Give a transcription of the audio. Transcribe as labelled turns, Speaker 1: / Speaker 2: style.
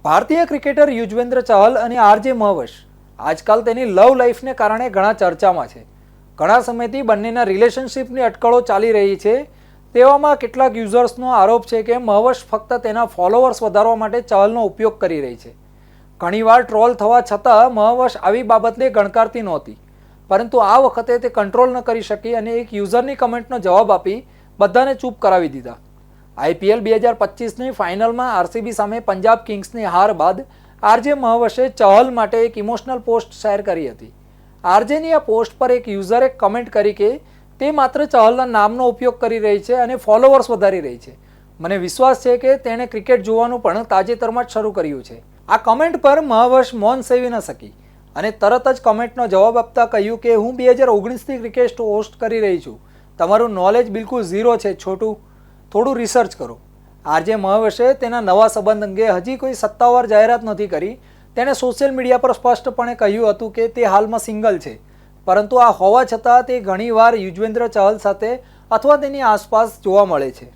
Speaker 1: ભારતીય ક્રિકેટર યુજવેન્દ્ર ચહલ અને આરજે મહવશ આજકાલ તેની લવ લાઈફને કારણે ઘણા ચર્ચામાં છે. ઘણા સમયથી બંનેના રિલેશનશિપની અટકળો ચાલી રહી છે. તેવામાં કેટલાક યુઝર્સનો આરોપ છે કે મહવશ ફક્ત તેના ફોલોઅર્સ વધારવા માટે ચહલનો ઉપયોગ કરી રહી છે. ઘણીવાર ટ્રોલ થવા છતાં મહવશ આવી બાબતને ગણકારતી નહોતી, પરંતુ આ વખતે તે કંટ્રોલ ન કરી શકી અને એક યુઝરની કમેન્ટનો જવાબ આપી બધાને ચૂપ કરાવી દીધા. IPL 2025ની ફાઇનલમાં આરસીબી સામે પંજાબ કિંગ્સની હાર બાદ આરજે મહવશે ચહલ માટે એક ઇમોશનલ પોસ્ટ શેર કરી હતી. આરજેની આ પોસ્ટ પર એક યુઝરે કમેન્ટ કરી કે તે માત્ર ચહલના નામનો ઉપયોગ કરી રહી છે અને ફોલોઅર્સ વધારી રહી છે. મને વિશ્વાસ છે કે તેણે ક્રિકેટ જોવાનું પણ તાજેતરમાં જ શરૂ કર્યું છે. આ કમેન્ટ પર મહવશ મૌન સેવી ન શકી અને તરત જ કમેન્ટનો જવાબ આપતા કહ્યું કે હું 2019ની ક્રિકેટ હોસ્ટ કરી રહી છું. તમારું નોલેજ બિલકુલ ઝીરો છે છોટું, થોડું રિસર્ચ કરો. આરજે મહવશે તેના નવા સંબંધ અંગે હજી કોઈ સત્તાવાર જાહેરાત નથી કરી. તેણે સોશિયલ મીડિયા પર સ્પષ્ટપણે કહ્યું હતું કે તે હાલમાં સિંગલ છે, પરંતુ આ હોવા છતાં તે ઘણીવાર યુજવેન્દ્ર ચહલ સાથે અથવા તેની આસપાસ જોવા મળે છે.